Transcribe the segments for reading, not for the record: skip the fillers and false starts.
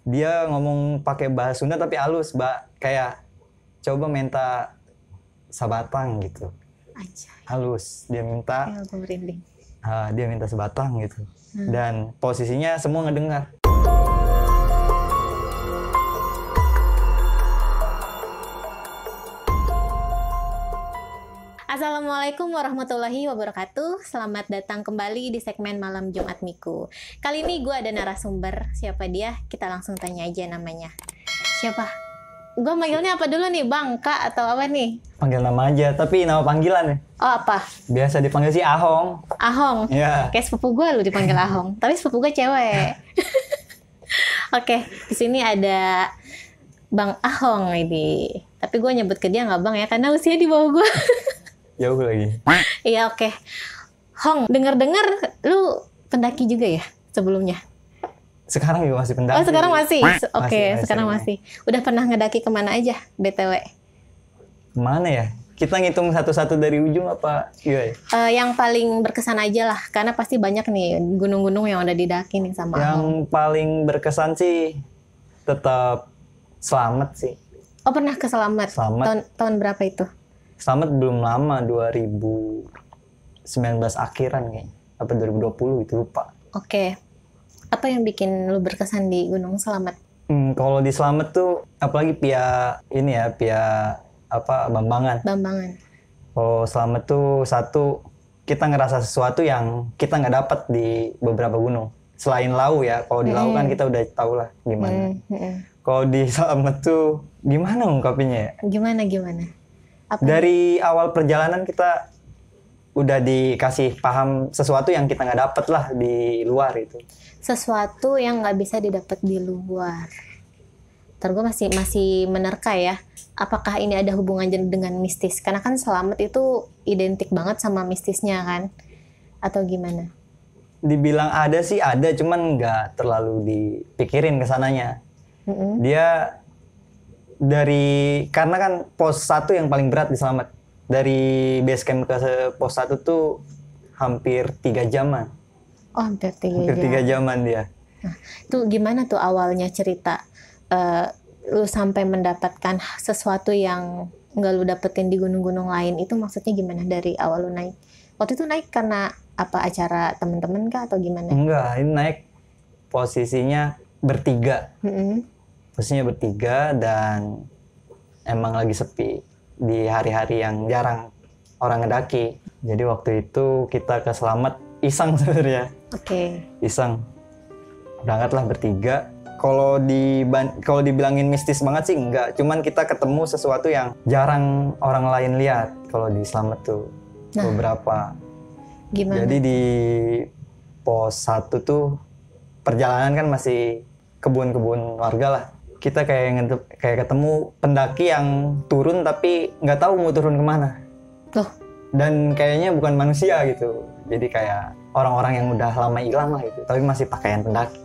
Dia ngomong pakai bahasa Sunda tapi halus, kayak coba minta sabatang gitu. Aja. Halus, dia minta Aku merinding. dia minta sebatang gitu. Dan posisinya semua ngedengar. Assalamualaikum warahmatullahi wabarakatuh. Selamat datang kembali di segmen Malam Jumat Miku. Kali ini gue ada narasumber. Siapa dia? Kita langsung tanya aja namanya. Siapa? Gue manggilnya apa dulu nih? Bang, Kak, atau apa nih? Panggil nama aja, tapi nama panggilan ya. Oh, apa? Biasa dipanggil si Ahong. Ahong. Iya. Kayak sepupu gue lu dipanggil Ahong. Tapi sepupu gue cewek. Oke, di sini ada Bang Ahong ini. Tapi gue nyebut ke dia nggak Bang ya, karena usia di bawah gue. Jauh lagi. Iya, oke. Hong, dengar-dengar lu pendaki juga ya sebelumnya? Sekarang juga masih pendaki. Oh, sekarang masih? Oke, Masih. sekarang masih. Udah pernah ngedaki kemana aja, BTW? Kemana ya? Kita ngitung satu-satu dari ujung apa? Iya. Yang paling berkesan aja lah, karena pasti banyak nih gunung-gunung yang udah didaki nih sama Hong. Yang paling berkesan sih tetap Selamat sih. Oh, pernah ke Selamat? Selamat. Tahun berapa itu? Selamat belum lama, 2019 akhiran kayaknya. Apa 2020 itu lupa. Oke. Apa yang bikin lu berkesan di Gunung Selamat? Kalau di Selamat tuh apalagi Pia Bambangan. Bambangan. Kalau Selamat tuh satu, kita ngerasa sesuatu yang kita nggak dapat di beberapa gunung. Selain Lau ya, kalau di Lau kan kita udah tahu lah gimana. Kalau di Selamat tuh gimana ungkapinnya ya? Gimana? Apa? Dari awal perjalanan kita udah dikasih paham sesuatu yang kita nggak dapet lah di luar itu. Sesuatu yang nggak bisa didapat di luar. Ntar gue masih menerka ya. Apakah ini ada hubungan dengan mistis? Karena kan Selamat itu identik banget sama mistisnya kan? Atau gimana? Dibilang ada sih ada, cuman nggak terlalu dipikirin kesananya. Dia karena kan pos 1 yang paling berat di Selamat. Dari base camp ke pos 1 tuh hampir 3 jaman. Oh, hampir 3 Hampir jam. 3 jaman dia. Nah, itu gimana tuh awalnya cerita? Lu sampai mendapatkan sesuatu yang nggak lu dapetin di gunung-gunung lain. Itu maksudnya gimana dari awal lu naik? Waktu itu naik karena apa, acara temen-temen kah atau gimana? Enggak, ini naik posisinya bertiga. Posisinya bertiga dan emang lagi sepi di hari-hari yang jarang orang ngedaki. Jadi waktu itu kita ke Selamat iseng sebenarnya. Oke. Iseng. Berangkatlah bertiga. Kalau dibilangin mistis banget sih enggak. Cuman kita ketemu sesuatu yang jarang orang lain lihat kalau di Selamat tuh. Beberapa. Gimana? Jadi di pos 1 tuh perjalanan kan masih kebun-kebun warga lah. Kita kayak ketemu pendaki yang turun tapi nggak tahu mau turun kemana. Loh? Dan kayaknya bukan manusia gitu. Jadi kayak orang-orang yang udah lama hilang lah gitu. Tapi masih pakaian pendaki.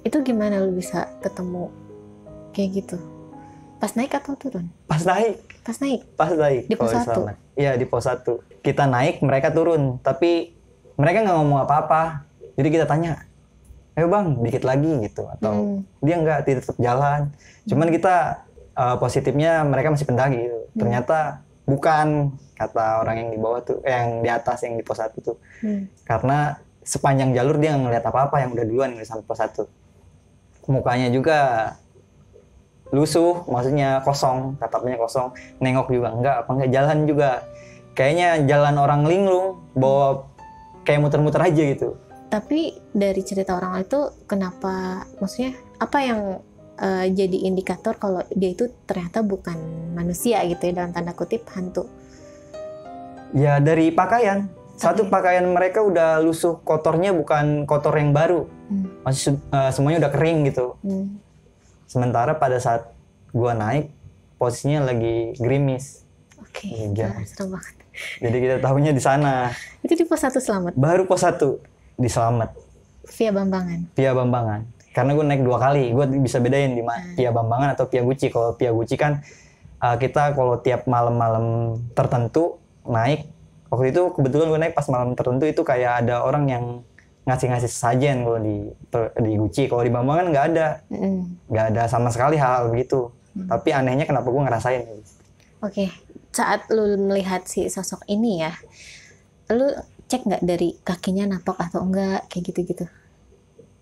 Itu gimana lu bisa ketemu kayak gitu? Pas naik atau turun? Pas naik. Pas naik. Di pos 1? Iya, di pos 1. Kita naik, mereka turun. Tapi mereka nggak ngomong apa-apa. Jadi kita tanya, ayo bang, dikit lagi gitu. Atau dia nggak, tetap jalan. Cuman kita positifnya mereka masih pendaki gitu. Ternyata bukan, kata orang yang di bawah tuh, yang di atas, yang di pos 1 tuh. Karena sepanjang jalur dia nggak ngeliat apa-apa yang udah duluan sampai pos 1. Mukanya juga lusuh, maksudnya kosong, tatapnya kosong. Nengok juga enggak, jalan juga. Kayaknya jalan orang linglung, bawa kayak muter-muter aja gitu. Tapi dari cerita orang itu kenapa, maksudnya apa yang jadi indikator kalau dia itu ternyata bukan manusia gitu ya, dalam tanda kutip hantu? Ya dari pakaian. Satu, pakaian mereka udah lusuh, kotornya bukan kotor yang baru. Masih semuanya udah kering gitu. Sementara pada saat gua naik, posisinya lagi gerimis. Oke, serem banget. Jadi kita tahunya di sana. Itu di pos 1 Selamat? Baru pos 1 di Selamat. Via Bambangan? Via Bambangan. Karena gue naik 2 kali. Gue bisa bedain di Via Bambangan atau Via Guci. Kalau Via Guci kan kita kalau tiap malam-malam tertentu naik. Waktu itu kebetulan gue naik pas malam tertentu itu kayak ada orang yang ngasih sesajen kalau di Gucci. Kalau di Bambang kan nggak ada, nggak ada sama sekali hal begitu. Tapi anehnya kenapa gue ngerasain. Oke, saat lu melihat si sosok ini ya, lu cek nggak dari kakinya napok atau enggak kayak gitu-gitu?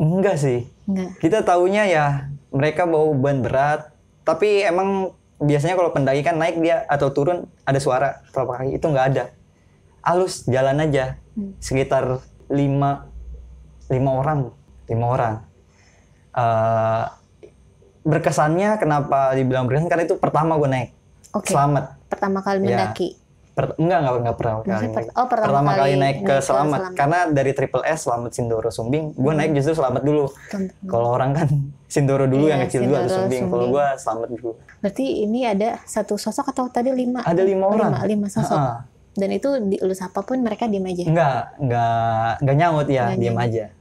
Enggak sih. Enggak. Kita taunya ya mereka bawa beban berat, tapi emang biasanya kalau pendaki kan naik dia atau turun ada suara telapak kaki, itu nggak ada. Halus jalan aja. Sekitar 5 orang. Berkesannya kenapa dibilang berkesan karena itu pertama gue naik. Oke. Selamat. Pertama kali mendaki. Enggak pertama kali. Pertama kali naik ke Selamat. Karena dari Triple S Selamat Sindoro Sumbing, gue naik justru Selamat dulu. Kalau orang kan Sindoro dulu yang kecil dulu atau Sumbing. Kalau gue Selamat dulu. Berarti ini ada satu sosok atau tadi 5? Ada 5 orang. 5 sosok. Dan itu lu sapa pun mereka diem aja? Enggak nyaut ya, diem aja.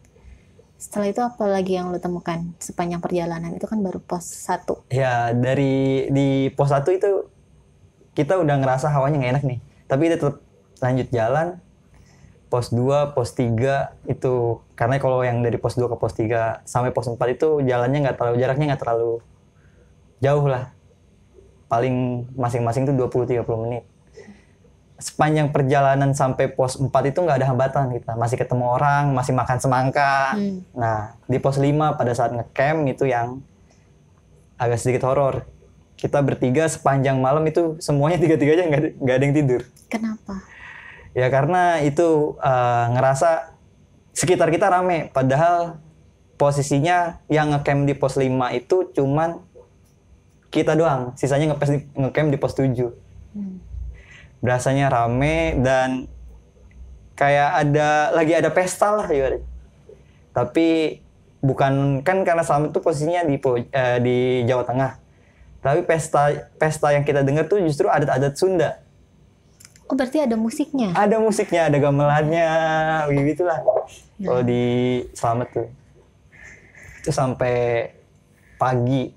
Setelah itu apa lagi yang lu temukan sepanjang perjalanan? Itu kan baru pos 1. Ya, di pos 1 itu kita udah ngerasa hawanya nggak enak nih. Tapi kita tetap lanjut jalan. Pos 2, pos 3 itu, karena kalau yang dari pos 2 ke pos 3 sampai pos 4 itu jaraknya nggak terlalu jauh lah. Paling masing-masing tuh 20-30 menit. Sepanjang perjalanan sampai pos 4 itu nggak ada hambatan kita. Masih ketemu orang, masih makan semangka. Nah, di pos 5 pada saat ngecamp itu yang agak sedikit horor. Kita bertiga sepanjang malam itu semuanya tiga-tiganya nggak ada yang tidur. Kenapa? Ya karena itu ngerasa sekitar kita rame. Padahal posisinya yang ngecamp di pos 5 itu cuman kita doang. Sisanya ngecamp di pos 7. Berasanya rame dan kayak lagi ada pesta lah ya. Tapi bukan kan karena Selamat itu posisinya di Jawa Tengah. Tapi pesta yang kita dengar tuh justru adat-adat Sunda. Oh, berarti ada musiknya? Ada musiknya, ada gamelannya, begitulah. Kalau di Selamat tuh. Itu sampai pagi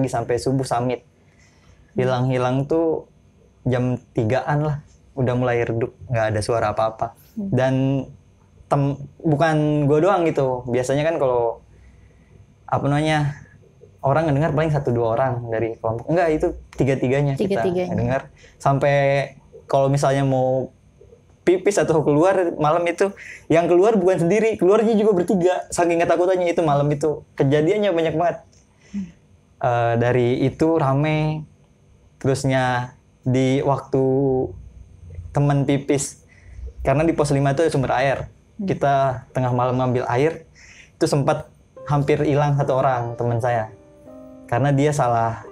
sampai subuh summit. Hilang-hilang tuh jam 3-an lah, udah mulai redup, nggak ada suara apa-apa. Dan bukan gue doang gitu. Biasanya kan kalau orang ngedengar paling 1-2 orang dari kelompok. Enggak, itu tiga-tiganya kita ngedengar. Sampai kalau misalnya mau pipis atau keluar malam itu, yang keluar bukan sendiri, keluarnya juga bertiga. Saking ketakutannya itu malam itu. Kejadiannya banyak banget. Dari itu rame. Terusnya di waktu teman pipis, karena di pos 5 itu ada sumber air. Kita tengah malam ngambil air, itu sempat hampir hilang 1 orang teman saya. Karena dia salah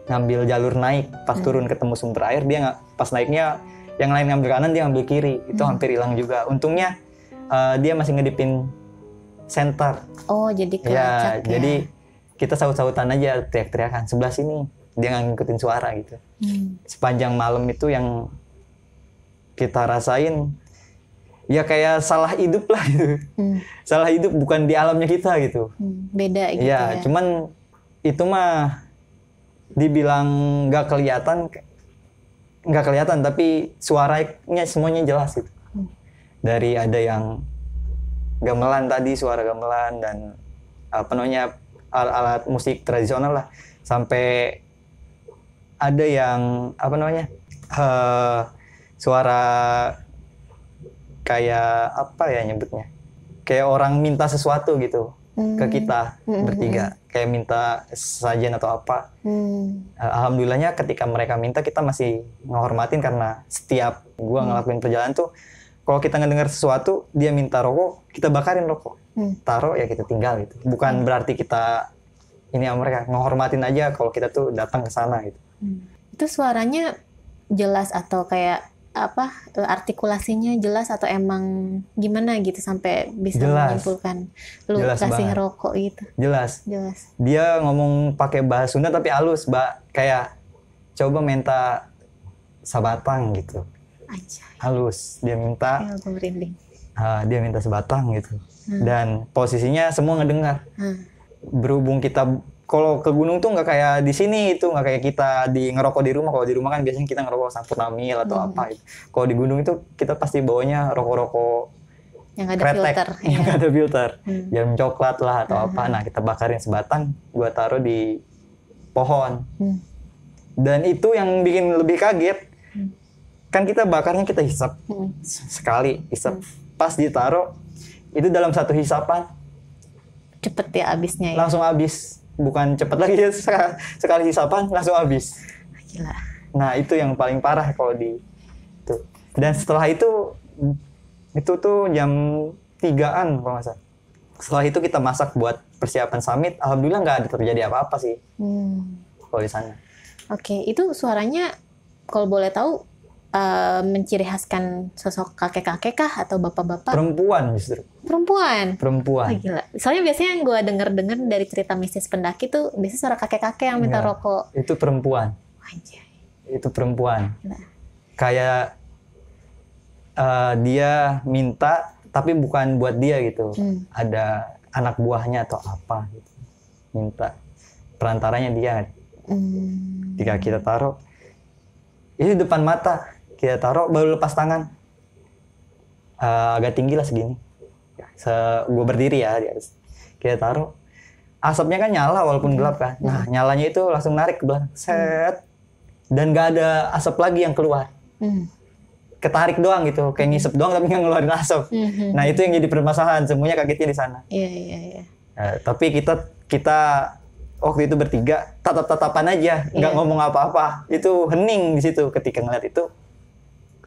ngambil jalur naik, pas turun ketemu sumber air, dia pas naiknya yang lain ngambil kanan, dia ngambil kiri, itu hampir hilang juga. Untungnya dia masih ngedipin senter. Oh, jadi kelacak ya. Jadi kita saut-sautan aja, teriak-teriakan sebelah sini. Dia nggak ngikutin suara gitu. Sepanjang malam itu yang kita rasain ya kayak salah hidup lah gitu. Salah hidup, bukan di alamnya kita gitu. Beda gitu ya. Cuman itu mah dibilang nggak kelihatan tapi suaranya semuanya jelas gitu. Dari ada yang gamelan tadi, suara gamelan dan alat musik tradisional lah, sampai ada yang suara kayak apa ya nyebutnya, kayak orang minta sesuatu gitu ke kita bertiga, kayak minta sajian atau apa. Alhamdulillahnya ketika mereka minta kita masih ngehormatin, karena setiap gua ngelakuin perjalanan tuh kalau kita ngedengar sesuatu dia minta rokok, kita bakarin rokok, taruh ya kita tinggal gitu. Bukan berarti kita ini sama mereka, ngehormatin aja kalau kita tuh datang ke sana gitu. Itu suaranya jelas atau kayak apa, artikulasinya jelas atau emang gimana gitu sampai bisa menyimpulkan lu jelas kasih banget. rokok gitu? Jelas. Dia ngomong pakai bahasa Sunda tapi halus, kayak coba minta sabatang gitu. Halus, dia minta. Ya, aku merinding. Dia minta sebatang gitu. Dan posisinya semua ngedengar. Berhubung kita kalau ke gunung tuh nggak kayak di sini, itu nggak kayak kita ngerokok di rumah. Kalau di rumah kan biasanya kita ngerokok Sampurnamil atau apa gitu. Kalau di gunung itu kita pasti bawanya rokok-rokok Yang ada kretek, filter. yang Ya. ada filter, jarum coklat lah atau apa. Nah kita bakarin sebatang, gua taruh di pohon. Dan itu yang bikin lebih kaget, kan kita bakarnya kita hisap sekali, hisap. Pas ditaruh, itu dalam satu hisapan Cepet ya abisnya ya. langsung habis. Bukan cepet lagi ya, sekali hisapan langsung habis. Gila. Nah itu yang paling parah kalau di itu. Dan setelah itu tuh jam 3-an kalau nggak salah. Setelah itu kita masak buat persiapan summit. Alhamdulillah nggak ada terjadi apa-apa sih kalau di sana. Oke, itu suaranya kalau boleh tahu menciri khaskan sosok kakek-kakek kah atau bapak-bapak? Perempuan justru. Perempuan. Perempuan. Oh, gila. Soalnya biasanya yang gue denger dari cerita mistis pendaki tuh biasanya suara kakek-kakek yang minta Enggak. rokok. Itu perempuan. Anjay. Itu perempuan. Gila. Kayak dia minta tapi bukan buat dia gitu. Ada anak buahnya atau apa gitu. Minta. Perantaranya dia. Ketika kita taruh, ini depan mata. Kita taruh baru lepas tangan. Agak tinggi lah segini. Gue berdiri ya di atas. Kita taruh. Asapnya kan nyala walaupun gelap kan. Nah nyalanya itu langsung narik ke belakang. Set. Dan gak ada asap lagi yang keluar. Ketarik doang gitu. Kayak ngisep doang tapi gak ngeluarin asap. Nah itu yang jadi permasalahan. Semuanya kagetnya di sana. Iya. Tapi kita waktu itu bertiga tatap-tatapan aja. Nggak ngomong apa-apa. Itu hening di situ ketika ngeliat itu.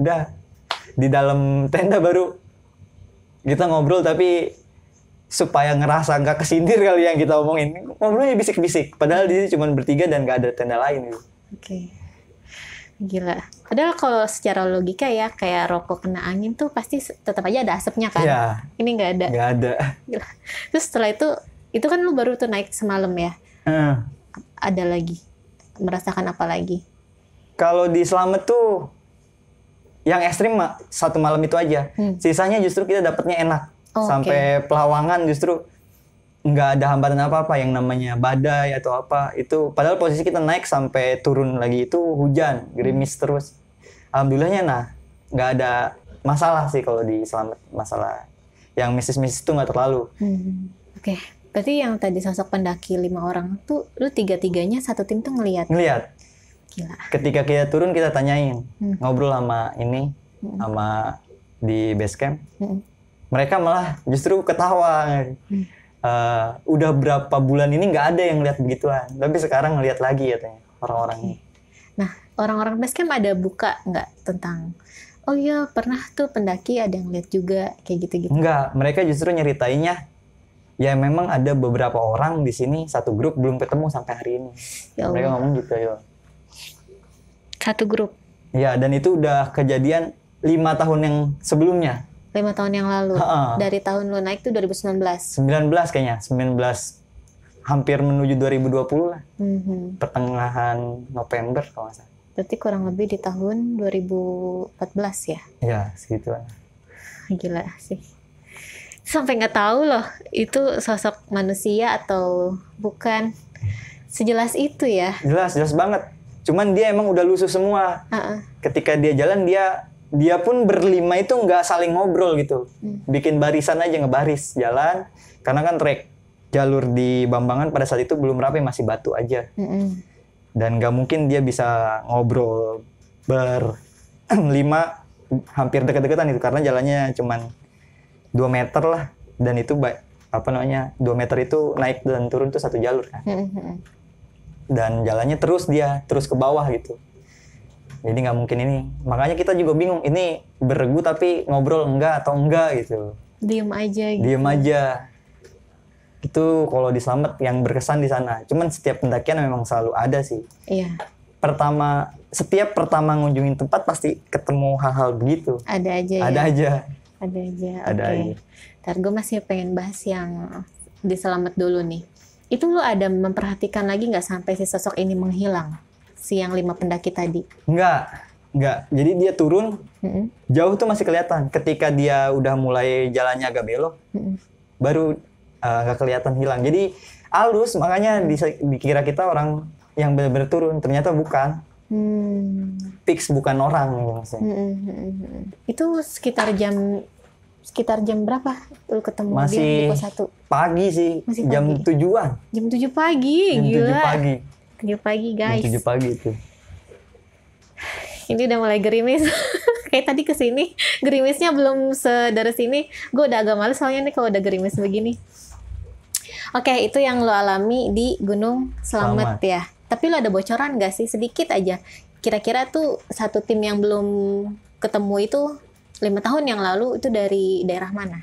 Udah di dalam tenda baru kita ngobrol tapi supaya ngerasa nggak kesindir kali yang kita omongin, ngobrolnya bisik-bisik padahal di sini cuma bertiga dan nggak ada tenda lain gitu. Oke. Gila. Padahal kalau secara logika ya kayak rokok kena angin tuh pasti tetap aja ada asapnya kan. Iya. Ini nggak ada. Nggak ada. Gila. Terus setelah itu kan lu baru tuh naik semalam ya. Ada lagi merasakan apa lagi? Kalau di Slamet tuh yang ekstrim satu malam itu aja. Sisanya justru kita dapatnya enak. Sampai Pelawangan justru nggak ada hambatan apa-apa yang namanya badai atau apa. Itu padahal posisi kita naik sampai turun lagi itu hujan, gerimis terus. Alhamdulillahnya nggak ada masalah sih kalau di Slamet. Masalah yang mistis-mistis itu nggak terlalu. Oke. Berarti yang tadi sosok pendaki 5 orang tuh lu 3-3-nya satu tim tuh ngelihat. Gila. Ketika kita turun kita tanyain, ngobrol sama ini, sama di base camp. Mereka malah justru ketawa. Udah berapa bulan ini nggak ada yang lihat begituan, tapi sekarang ngelihat lagi katanya orang-orang ini. Nah, orang-orang base camp ada buka nggak tentang, oh iya pernah tuh pendaki ada yang lihat juga kayak gitu-gitu? Enggak, mereka justru nyeritainnya. Ya memang ada beberapa orang di sini satu grup belum ketemu sampai hari ini. Ya Allah. Mereka ngomong gitu ya. Satu grup. Ya, dan itu udah kejadian 5 tahun yang sebelumnya. 5 tahun yang lalu. Dari tahun lu naik tuh 2019. 19 kayaknya, 19 hampir menuju 2020 lah. Pertengahan November kalau nggak salah. Berarti kurang lebih di tahun 2014 ya? Ya, segituan. Gila sih. Sampai nggak tahu loh itu sosok manusia atau bukan. Sejelas itu ya. Jelas banget. Cuman dia emang udah lusuh semua. Ketika dia jalan dia pun berlima itu nggak saling ngobrol gitu. Bikin barisan aja, ngebaris jalan. Karena kan trek jalur di Bambangan pada saat itu belum rapi, masih batu aja. Dan nggak mungkin dia bisa ngobrol berlima hampir deket-deketan itu karena jalannya cuman 2 meter lah, dan itu 2 meter itu naik dan turun tuh satu jalur kan. Dan jalannya terus ke bawah gitu. Jadi nggak mungkin ini. Makanya kita juga bingung, ini beregu tapi ngobrol enggak atau enggak gitu. Diem aja gitu. Diem aja. Itu kalau di Slamet yang berkesan di sana. Cuman setiap pendakian memang selalu ada sih. Iya. Setiap pertama ngunjungin tempat pasti ketemu hal-hal begitu. Ada aja ya. Ada aja. Oke. Ntar gue masih pengen bahas yang di Slamet dulu nih. Itu lu ada memperhatikan lagi nggak sampai si sosok ini menghilang? Si yang 5 pendaki tadi? Enggak. Jadi dia turun, jauh tuh masih kelihatan. Ketika dia udah mulai jalannya agak belok, baru nggak kelihatan hilang. Jadi halus, makanya dikira kita orang yang benar-benar turun. Ternyata bukan. Fix bukan orang maksudnya. Itu sekitar jam Sekitar jam berapa lu ketemu dia di Masih pos 1? pagi sih, Masih jam pagi. 7-an. Jam 7 pagi, Jam 7 gila. pagi. 7 pagi Jam guys. 7 pagi itu. Ini udah mulai gerimis. Kayak tadi kesini, gerimisnya belum sederes ini. Gue udah agak males soalnya nih kalau udah gerimis begini. Oke, itu yang lo alami di Gunung Slamet ya. Tapi lo ada bocoran gak sih? Sedikit aja. Kira-kira tuh satu tim yang belum ketemu itu 5 tahun yang lalu itu dari daerah mana?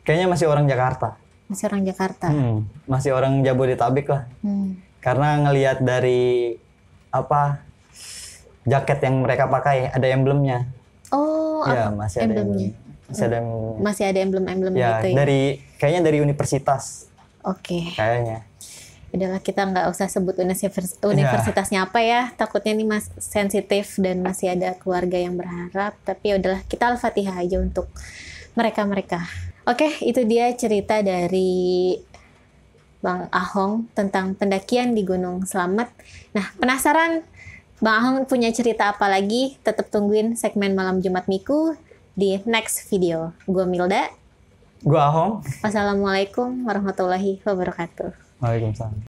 Kayaknya masih orang Jakarta. Masih orang Jakarta. Masih orang Jabodetabek lah. Karena ngelihat dari apa jaket yang mereka pakai ada emblemnya. Oh, Ya, apa masih ada emblemnya? Masih ada emblem-emblem ya, gitu ya? kayaknya dari universitas. Oke. Kayaknya. Udahlah, kita nggak usah sebut universitasnya apa ya. Takutnya ini sensitif dan masih ada keluarga yang berharap. Tapi udahlah, kita Al-Fatihah aja untuk mereka-mereka. Oke, itu dia cerita dari Bang Ahong tentang pendakian di Gunung Slamet. Nah, penasaran Bang Ahong punya cerita apa lagi? Tetap tungguin segmen Malam Jumat Miku di next video. Gue Milda. Gua Ahong. Wassalamualaikum warahmatullahi wabarakatuh. Waalaikumsalam.